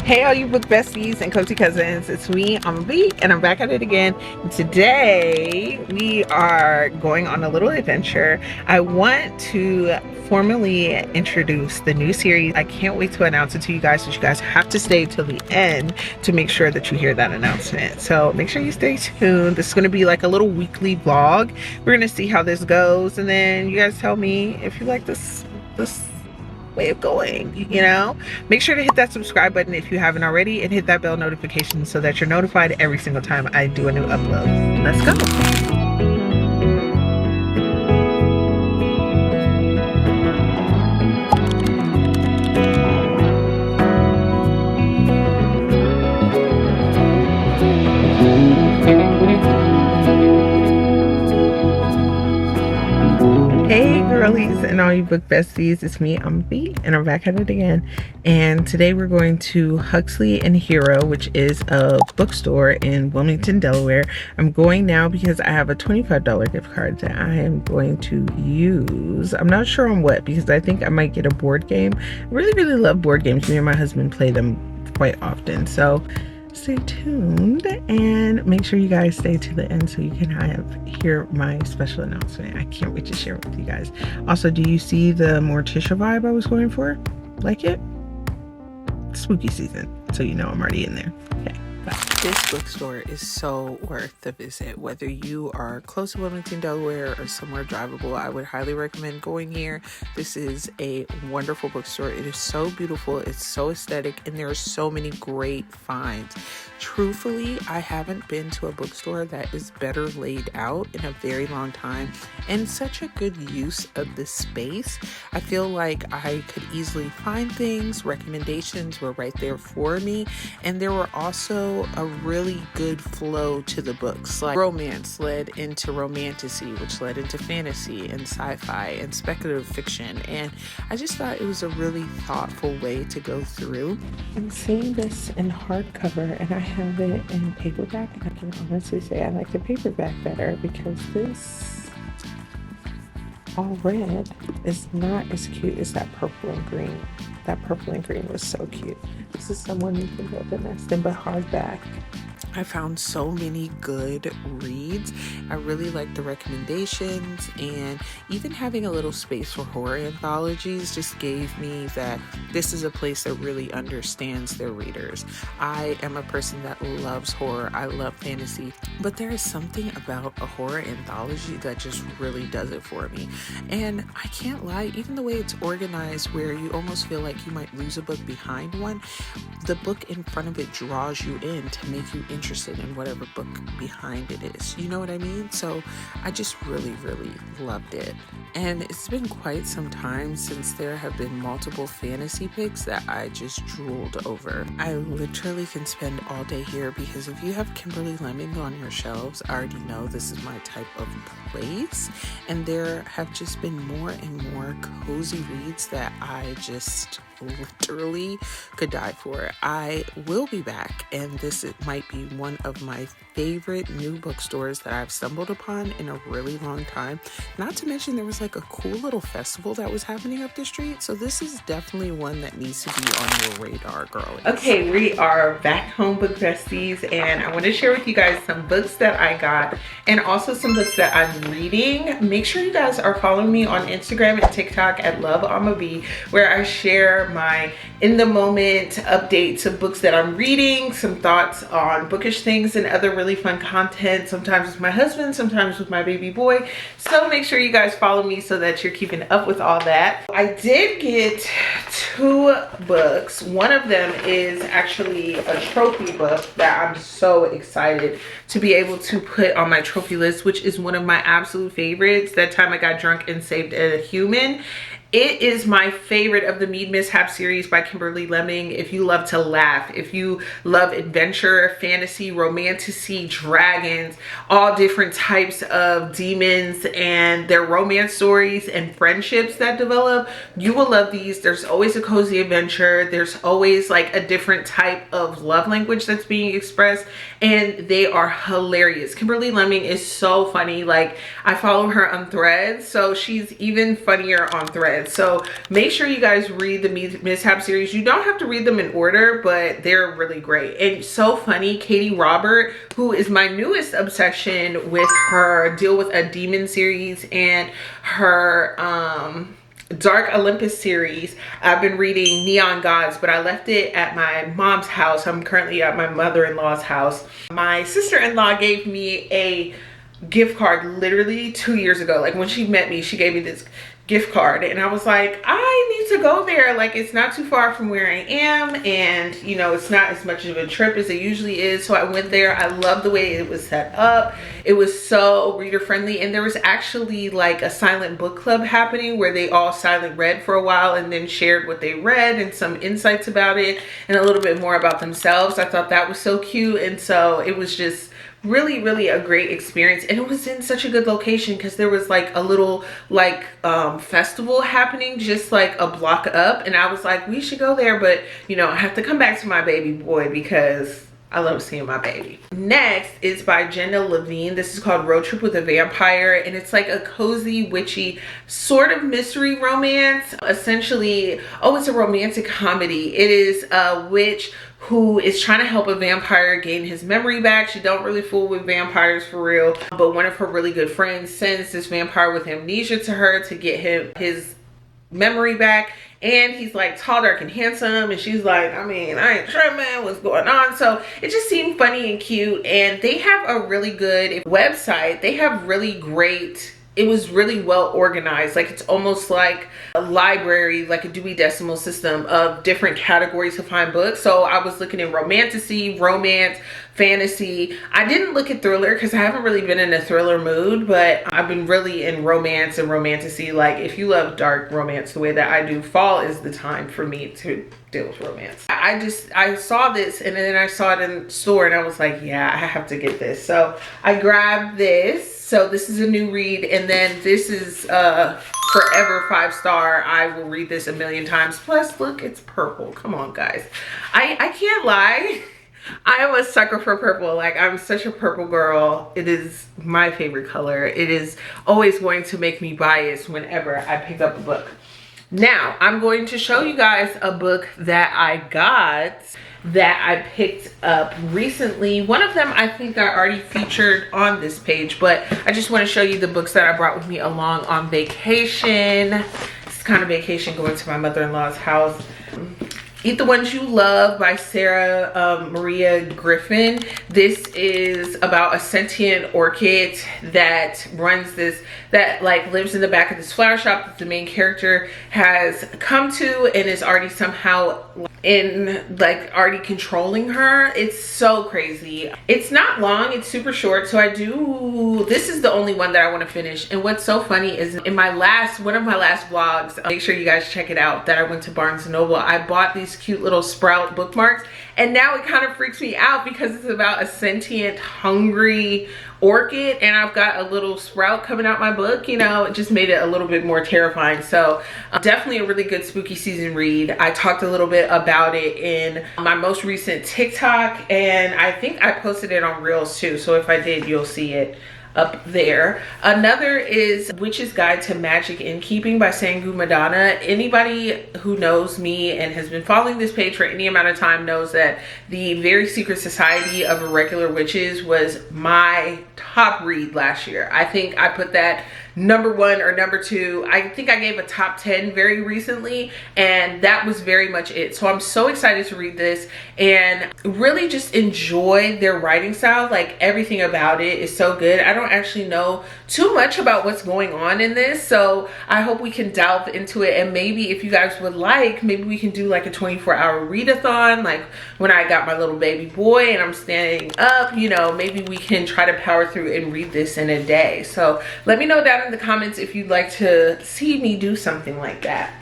Hey all you book besties and cozy cousins, it's me, I'm B, and I'm back at it again. Today we are going on a little adventure. I want to formally introduce the new series. I can't wait to announce it to you guys, but you guys have to stay till the end to make sure that you hear that announcement. So make sure you stay tuned. This is going to be like a little weekly vlog. We're going to see how this goes, and then you guys tell me if you like this way of going, you know. Make sure to hit that subscribe button if you haven't already, and hit that bell notification so that you're notified every single time I do a new upload. Let's go. Hey girlies and all you book besties, it's me, I'm B, and I'm back at it again. And today we're going to Huxley and Hero, which is a bookstore in Wilmington, Delaware. I'm going now because I have a $25 gift card that I am going to use. I'm not sure on what, because I think I might get a board game. I really love board games. Me and my husband play them quite often, so stay tuned and make sure you guys stay to the end so you can hear my special announcement. I can't wait to share it with you guys. Also, do you see the Morticia vibe I was going for? Like it? Spooky season, so you know I'm already in there. Okay, bye. This bookstore is so worth the visit. Whether you are close to Wilmington, Delaware, or somewhere drivable, I would highly recommend going here. This is a wonderful bookstore. It is so beautiful, it's so aesthetic, and there are so many great finds. Truthfully, I haven't been to a bookstore that is better laid out in a very long time, and such a good use of the space. I feel like I could easily find things. Recommendations were right there for me, and there were also a really good flow to the books. Like romance led into romantasy, which led into fantasy and sci-fi and speculative fiction, and I just thought it was a really thoughtful way to go through. I'm seeing this in hardcover, and I have it in paperback, and I can honestly say I like the paperback better because this all red is not as cute as that purple and green. That purple and green was so cute. This is someone you can build a nest in, but hardback. I found so many good reads. I really like the recommendations, and even having a little space for horror anthologies just gave me that this is a place that really understands their readers. I am a person that loves horror. I love fantasy, but there is something about a horror anthology that just really does it for me. And I can't lie, even the way it's organized where you almost feel like you might lose a book behind one, the book in front of it draws you in to make you interested in whatever book behind it is. You know what I mean? So I just really loved it. And it's been quite some time since there have been multiple fantasy picks that I just drooled over. I literally can spend all day here because if you have Kimberly Lemming on your shelves, I already know this is my type of place. And there have just been more and more cozy reads that I just literally could die for. I will be back, and this might be one of my favorite new bookstores that I've stumbled upon in a really long time. Not to mention there was like a cool little festival that was happening up the street, so this is definitely one that needs to be on your radar, girlies. Okay, we are back home, book besties, and I want to share with you guys some books that I got and also some books that I'm reading. Make sure you guys are following me on Instagram and TikTok at loveamab, where I share my in the moment updates of books that I'm reading, some thoughts on bookish things, and other really fun content, sometimes with my husband, sometimes with my baby boy. So make sure you guys follow me so that you're keeping up with all that. I did get 2 books. One of them is actually a trophy book that I'm so excited to be able to put on my trophy list, which is one of my absolute favorites, That Time I Got Drunk and Saved a Human. It is my favorite of the Mead Mishap series by Kimberly Lemming. If you love to laugh, if you love adventure, fantasy, romantasy, dragons, all different types of demons and their romance stories and friendships that develop, you will love these. There's always a cozy adventure. There's always like a different type of love language that's being expressed, and they are hilarious. Kimberly Lemming is so funny. Like, I follow her on Threads, so she's even funnier on Threads. So make sure you guys read the Mishap series. You don't have to read them in order, but they're really great. And so funny, Katie Robert, who is my newest obsession with her Deal with a Demon series and her Dark Olympus series. I've been reading Neon Gods, but I left it at my mom's house. I'm currently at my mother-in-law's house. My sister-in-law gave me a gift card literally 2 years ago. Like, when she met me, she gave me this gift card, and I was like, I need to go there. Like, it's not too far from where I am, and you know, it's not as much of a trip as it usually is. So I went there. I love the way it was set up. It was so reader friendly, and there was actually like a silent book club happening where they all silent read for a while and then shared what they read and some insights about it and a little bit more about themselves. I thought that was so cute, and so it was just really a great experience. And it was in such a good location because there was like a little like festival happening just like a block up, and I was like, we should go there, but you know, I have to come back to my baby boy because I love seeing my baby. Next is by Jenna, Levine. This is called Road Trip with a Vampire, and it's like a cozy, witchy sort of mystery romance. Essentially, oh, it's a romantic comedy. It is a witch who is trying to help a vampire gain his memory back. She don't really fool with vampires for real, but one of her really good friends sends this vampire with amnesia to her to get him his memory back. And he's like tall, dark, and handsome, and she's like, I mean, I ain't sure, man, what's going on. So it just seemed funny and cute, and they have a really good website. They have really great, it was really well organized. Like, it's almost like a library, like a Dewey Decimal System of different categories to find books. So I was looking at romantasy, romance, fantasy. I didn't look at thriller because I haven't really been in a thriller mood, but I've been really in romance and romantasy. Like, if you love dark romance the way that I do, fall is the time for me to deal with romance. I saw this, and then I saw it in the store, and I was like, yeah, I have to get this. So I grabbed this. So this is a new read, and then this is forever 5-star. I will read this a million times. Plus, look, it's purple. Come on, guys. I can't lie. I am a sucker for purple. Like, I'm such a purple girl. It is my favorite color. It is always going to make me biased whenever I pick up a book. Now, I'm going to show you guys a book that I got that I picked up recently. One of them I think I already featured on this page, but I just want to show you the books that I brought with me along on vacation. It's kind of vacation going to my mother-in-law's house. Eat the Ones You Love by Sarah Maria Griffin. This is about a sentient orchid that runs this, that like lives in the back of this flower shop that the main character has come to and is already somehow in, like, already controlling her. It's so crazy. It's not long, it's super short, so this is the only one that I want to finish. And what's so funny is in my one of my last vlogs, make sure you guys check it out, that I went to Barnes & Noble, I bought these cute little sprout bookmarks, and now it kind of freaks me out because it's about a sentient, hungry orchid, and I've got a little sprout coming out my book. You know, it just made it a little bit more terrifying. So definitely a really good spooky season read. I talked a little bit about it in my most recent TikTok, and I think I posted it on Reels too, so if I did, you'll see it up there. Another is Witch's Guide to Magic Innkeeping by Sangu Mandana. Anybody who knows me and has been following this page for any amount of time knows that the Very Secret Society of Irregular Witches was my top read last year. I think I put that #1 or #2. I think I gave a top 10 very recently, and that was very much it. So I'm so excited to read this and really just enjoy their writing style. Like, everything about it is so good. I don't actually know too much about what's going on in this, so I hope we can delve into it, and maybe if you guys would like, maybe we can do like a 24-hour readathon, like when I got my little baby boy and I'm standing up, you know, maybe we can try to power through and read this in a day. So let me know down down in the comments if you'd like to see me do something like that.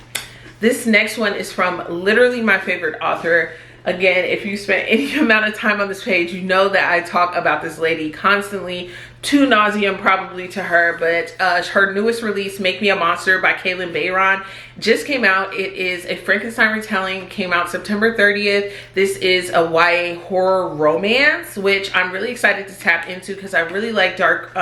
This next one is from literally my favorite author. Again, if you spent any amount of time on this page, you know that I talk about this lady constantly, to nauseam probably to her, but her newest release, Make Me a Monster by Bayron, just came out. It is a Frankenstein retelling, came out September 30th. This is a YA horror romance, which I'm really excited to tap into because I really like dark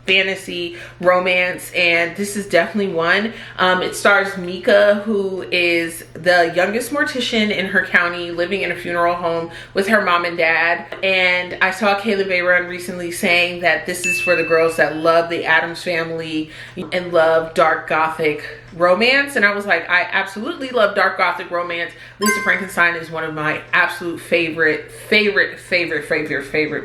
fantasy romance, and this is definitely one. It stars Mika, who is the youngest mortician in her county, living in a funeral home with her mom and dad. And I saw Bayron recently saying that this is for the girls that love the Addams Family and love dark gothic romance, and I was like, I absolutely love dark gothic romance. Lisa Frankenstein is one of my absolute favorite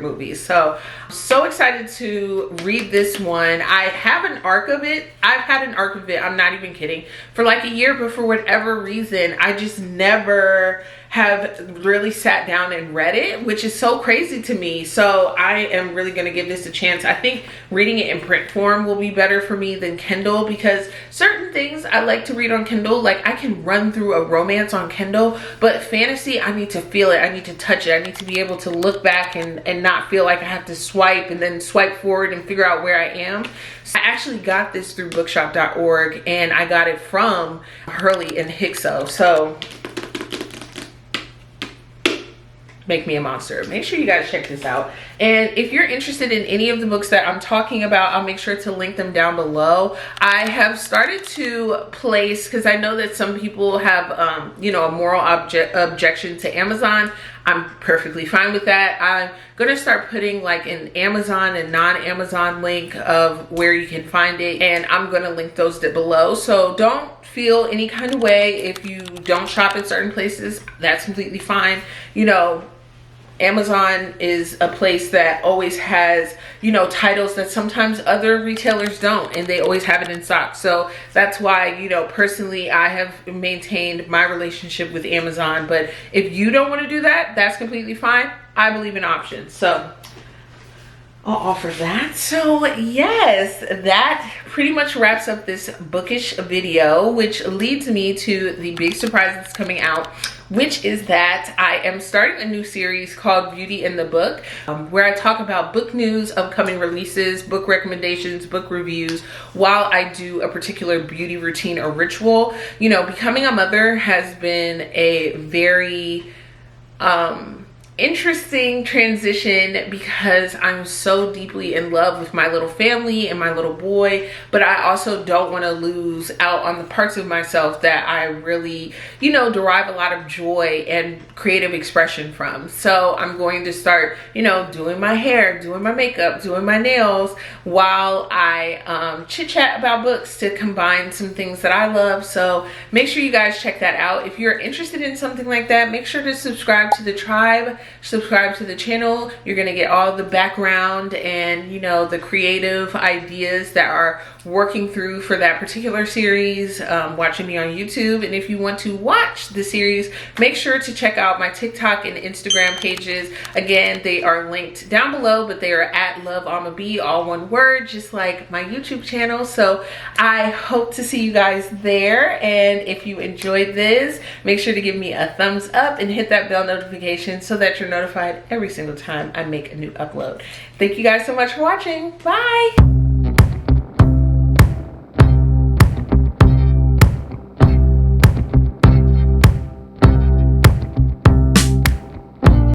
movies. So I'm so excited to read this one. I have an arc of it. I've had an arc of it, I'm not even kidding, for like a year, but for whatever reason I just never have really sat down and read it, which is so crazy to me. So I am really going to give this a chance. I think reading it in print form will be better for me than Kindle, because certain things I like to read on Kindle, like I can run through a romance on Kindle, but fantasy, I need to feel it, I need to touch it, I need to be able to look back and not feel like I have to swipe and then swipe forward and figure out where I am. So I actually got this through bookshop.org, and I got it from Hurley and Hixo. So Make Me a Monster. Make sure you guys check this out. And if you're interested in any of the books that I'm talking about, I'll make sure to link them down below. I have started to place, because I know that some people have, you know, a moral objection to Amazon. I'm perfectly fine with that. I'm gonna start putting like an Amazon and non-Amazon link of where you can find it, and I'm gonna link those below. So don't feel any kind of way if you don't shop at certain places. That's completely fine. You know, Amazon is a place that always has, you know, titles that sometimes other retailers don't, and they always have it in stock. So that's why, you know, personally, I have maintained my relationship with Amazon. But if you don't want to do that, that's completely fine. I believe in options. So I'll offer that. So yes, that pretty much wraps up this bookish video, which leads me to the big surprise that's coming out, which is that I am starting a new series called Beauty in the Book, where I talk about book news, upcoming releases, book recommendations, book reviews, while I do a particular beauty routine or ritual. You know, becoming a mother has been a very interesting transition, because I'm so deeply in love with my little family and my little boy, but I also don't want to lose out on the parts of myself that I really, you know, derive a lot of joy and creative expression from. So I'm going to start, you know, doing my hair, doing my makeup, doing my nails, while I chit chat about books to combine some things that I love. So make sure you guys check that out. If you're interested in something like that, make sure to subscribe to the tribe, subscribe to the channel. You're gonna get all the background and, you know, the creative ideas that are working through for that particular series, watching me on YouTube. And if you want to watch the series, make sure to check out my TikTok and Instagram pages. Again, they are linked down below, but they are at loveamab, all one word, just like my YouTube channel. So I hope to see you guys there. And if you enjoyed this, make sure to give me a thumbs up and hit that bell notification so that you're notified every single time I make a new upload. Thank you guys so much for watching. Bye.